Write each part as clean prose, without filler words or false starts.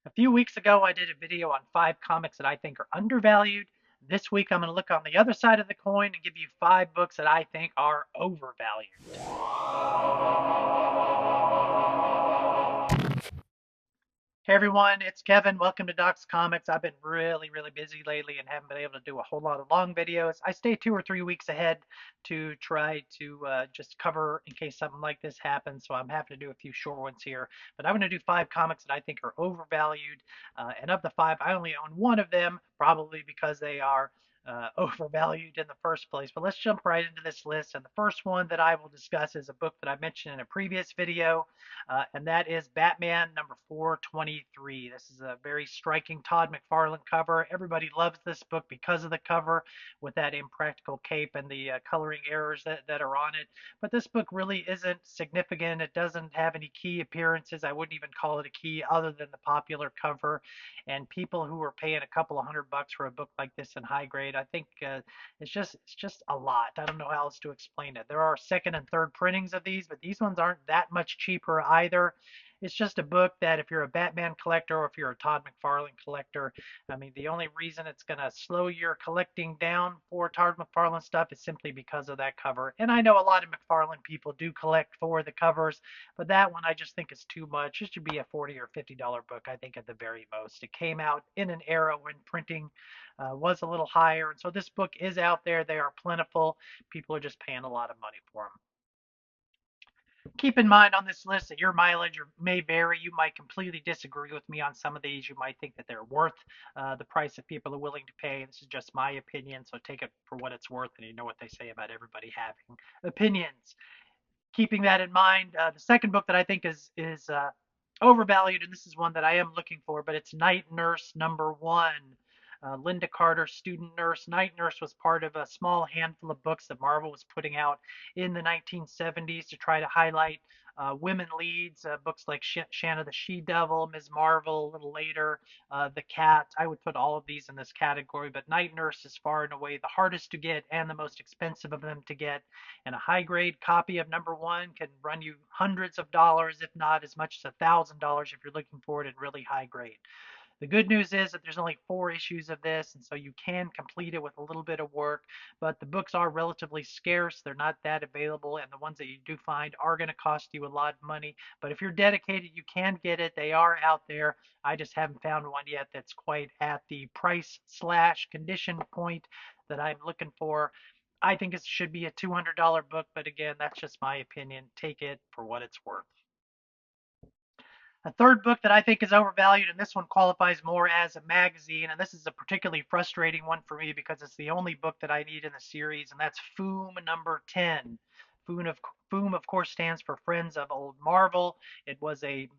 A few weeks ago, I did a video on 5 comics that I think are undervalued. This week, I'm going to look on the other side of the coin and give you 5 books that I think are overvalued. Hey everyone, it's Kevin. Welcome to Doc's Comics. I've been really busy lately and haven't been able to do a whole lot of long videos. I stay 2 or 3 weeks ahead to try to just cover in case something like this happens. So I'm having to do a few short ones here. But I'm going to do 5 comics that I think are overvalued. And of the 5, I only own one of them, probably because they are overvalued in the first place. But let's jump right into this list. And the first one that I will discuss is a book that I mentioned in a previous video and that is Batman number 423. This is a very striking Todd McFarlane cover. Everybody loves this book because of the cover with that impractical cape and the coloring errors that are on it. But this book really isn't significant. It doesn't have any key appearances. I wouldn't even call it a key other than the popular cover. And people who are paying a couple of $100 for a book like this in high grade, I think it's just a lot. I don't know how else to explain it. There are second and third printings of these, but these ones aren't that much cheaper either. It's just a book that if you're a Batman collector or if you're a Todd McFarlane collector, I mean, the only reason it's going to slow your collecting down for Todd McFarlane stuff is simply because of that cover. And I know a lot of McFarlane people do collect for the covers, but that one I just think is too much. It should be a $40 or $50 book, I think, at the very most. It came out in an era when printing was a little higher. And so this book is out there. They are plentiful. People are just paying a lot of money for them. Keep in mind on this list that your mileage may vary. You might completely disagree with me on some of these. You might think that they're worth the price that people are willing to pay. This is just my opinion, so take it for what it's worth. And you know what they say about everybody having opinions. Keeping that in mind, the second book that I think is overvalued, and this is one that I am looking for, but it's Night Nurse number 1. Linda Carter, Student Nurse. Night Nurse was part of a small handful of books that Marvel was putting out in the 1970s to try to highlight women leads. Books like Shanna the She-Devil, Ms. Marvel, a little later, The Cat. I would put all of these in this category, but Night Nurse is far and away the hardest to get and the most expensive of them to get. And a high grade copy of number 1 can run you hundreds of dollars, if not as much as $1,000 if you're looking for it in really high grade. The good news is that there's only 4 issues of this, and so you can complete it with a little bit of work, but the books are relatively scarce. They're not that available, and the ones that you do find are going to cost you a lot of money. But if you're dedicated, you can get it. They are out there. I just haven't found one yet that's quite at the price slash condition point that I'm looking for. I think it should be a $200 book, but again, that's just my opinion. Take it for what it's worth. A third book that I think is overvalued, and this one qualifies more as a magazine, and this is a particularly frustrating one for me because it's the only book that I need in the series, and that's Foom number 10. Foom of, Foom, of course, stands for Friends of Old Marvel. It was a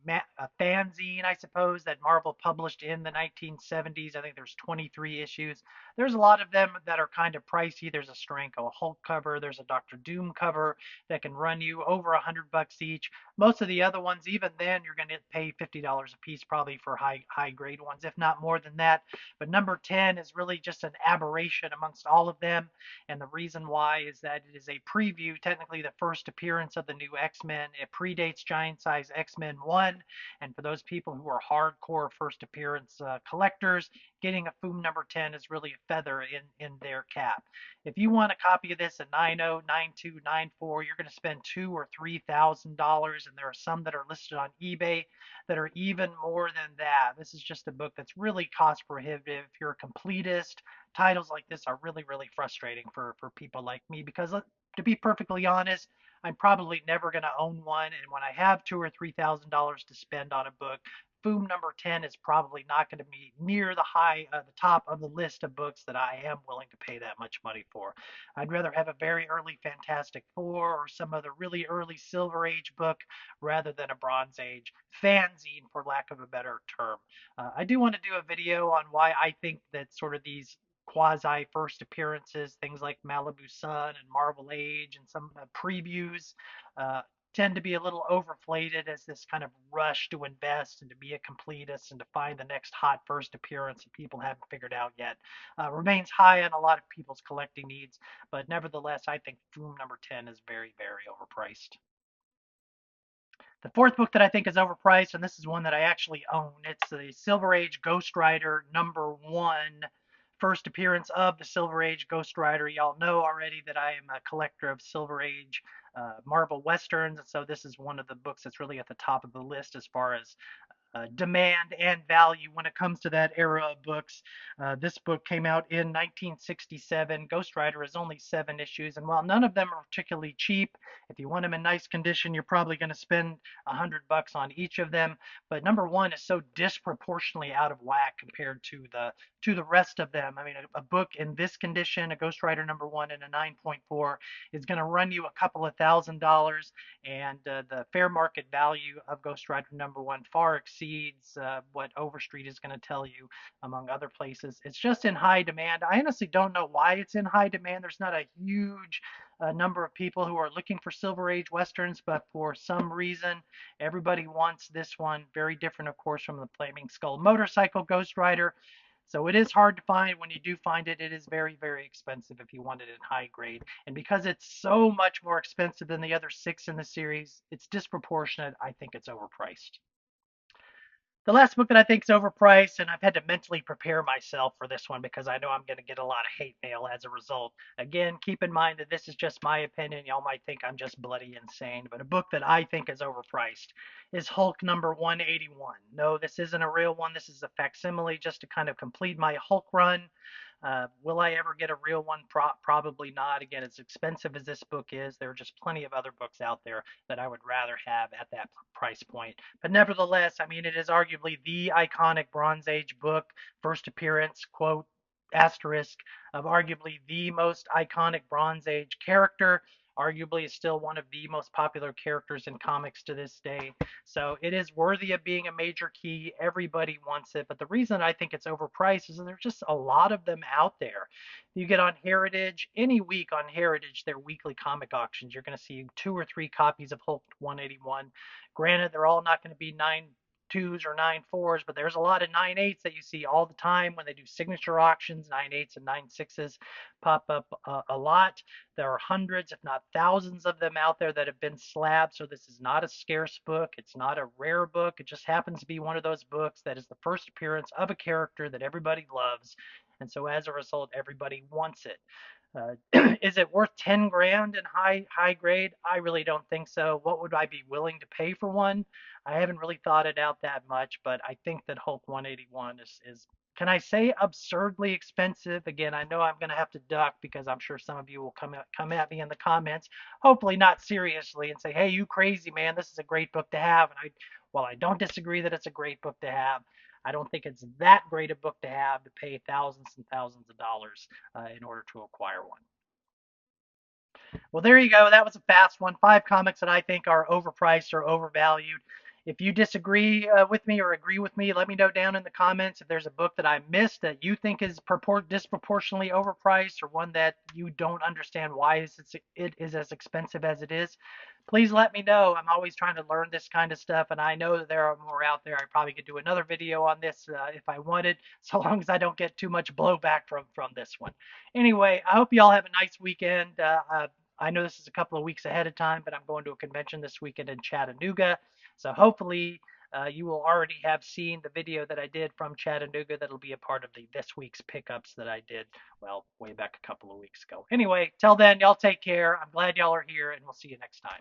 fanzine, I suppose, that Marvel published in the 1970s. I think there's 23 issues. There's a lot of them that are kind of pricey. There's a Steranko Hulk cover. There's a Doctor Doom cover that can run you over $100 each. Most of the other ones, even then, you're going to pay $50 a piece probably for high grade ones, if not more than that. But number 10 is really just an aberration amongst all of them. And the reason why is that it is a preview, technically the first appearance of the new X-Men. It predates Giant Size X-Men 1. And for those people who are hardcore first appearance collectors, getting a Foom number 10 is really a feather in their cap. If you want a copy of this at 90, 92, 94, you're going to spend $2,000 or $3,000, and there are some that are listed on eBay that are even more than that. This is just a book that's really cost prohibitive. If you're a completist, titles like this are really frustrating for people like me because to be perfectly honest, I'm probably never going to own one, and when I have $2,000 or $3,000 to spend on a book, Foom number 10 is probably not going to be near the top of the list of books that I am willing to pay that much money for. I'd rather have a very early Fantastic Four or some other really early Silver Age book rather than a Bronze Age fanzine, for lack of a better term. I do want to do a video on why I think that sort of these quasi first appearances, things like Malibu Sun and Marvel Age and some previews, uh, tend to be a little overflated as this kind of rush to invest and to be a completist and to find the next hot first appearance that people haven't figured out yet. Remains high on a lot of people's collecting needs, but nevertheless, I think Doom number 10 is very overpriced. The fourth book that I think is overpriced, and this is one that I actually own, it's the Silver Age Ghost Rider #1, first appearance of the Silver Age Ghost Rider. Y'all know already that I am a collector of Silver Age Marvel Westerns, and so this is one of the books that's really at the top of the list as far as demand and value when it comes to that era of books. This book came out in 1967. Ghost Rider is only 7 issues, and while none of them are particularly cheap, if you want them in nice condition, you're probably going to spend $100 on each of them. But #1 is so disproportionately out of whack compared to the rest of them. I mean, a book in this condition, a Ghost Rider #1 and a 9.4, is going to run you a couple of $1,000, and the fair market value of Ghost Rider #1 far exceeds what Overstreet is going to tell you, among other places. It's just in high demand. I honestly don't know why it's in high demand. There's not a huge number of people who are looking for Silver Age Westerns, but for some reason, everybody wants this one. Very different, of course, from the Flaming Skull Motorcycle Ghost Rider. So it is hard to find. When you do find it, it is very, very expensive if you want it in high grade. And because it's so much more expensive than the other 6 in the series, it's disproportionate. I think it's overpriced. The last book that I think is overpriced, and I've had to mentally prepare myself for this one because I know I'm going to get a lot of hate mail as a result. Again, keep in mind that this is just my opinion. Y'all might think I'm just bloody insane, but a book that I think is overpriced is Hulk #181. No, this isn't a real one. This is a facsimile just to kind of complete my Hulk run. Will I ever get a real one? Probably not. Again, as expensive as this book is, there are just plenty of other books out there that I would rather have at that price point. But nevertheless, I mean, it is arguably the iconic Bronze Age book, first appearance, quote, asterisk, of arguably the most iconic Bronze Age character. Arguably, is still one of the most popular characters in comics to this day. So it is worthy of being a major key. Everybody wants it. But the reason I think it's overpriced is that there's just a lot of them out there. You get on Heritage, any week on Heritage, their weekly comic auctions, you're going to see 2 or 3 copies of Hulk 181. Granted, they're all not going to be 9.2s or 9.4s, but there's a lot of 9.8s that you see all the time when they do signature auctions. 9.8s and 9.6s pop up a lot. There are hundreds, if not thousands, of them out there that have been slabbed. So this is not a scarce book. It's not a rare book. It just happens to be one of those books that is the first appearance of a character that everybody loves. And so as a result, everybody wants it. Uh, is it worth 10 grand in high grade? I really don't think so. What would I be willing to pay for one? I haven't really thought it out that much, but I think that Hulk 181 is can I say absurdly expensive? Again, I know I'm going to have to duck because I'm sure some of you will come at me in the comments, hopefully not seriously, and say, "Hey, you crazy man, this is a great book to have." And while I don't disagree that it's a great book to have, I don't think it's that great a book to have to pay thousands and thousands of dollars in order to acquire one. Well, there you go. That was a fast one. 5 comics that I think are overpriced or overvalued. If you disagree with me or agree with me, let me know down in the comments if there's a book that I missed that you think is disproportionately overpriced, or one that you don't understand why it is as expensive as it is. Please let me know. I'm always trying to learn this kind of stuff, and I know that there are more out there. I probably could do another video on this if I wanted, so long as I don't get too much blowback from this one. Anyway, I hope you all have a nice weekend. I know this is a couple of weeks ahead of time, but I'm going to a convention this weekend in Chattanooga. So hopefully you will already have seen the video that I did from Chattanooga that'll be a part of this week's pickups that I did, well, way back a couple of weeks ago. Anyway, till then, y'all take care. I'm glad y'all are here, and we'll see you next time.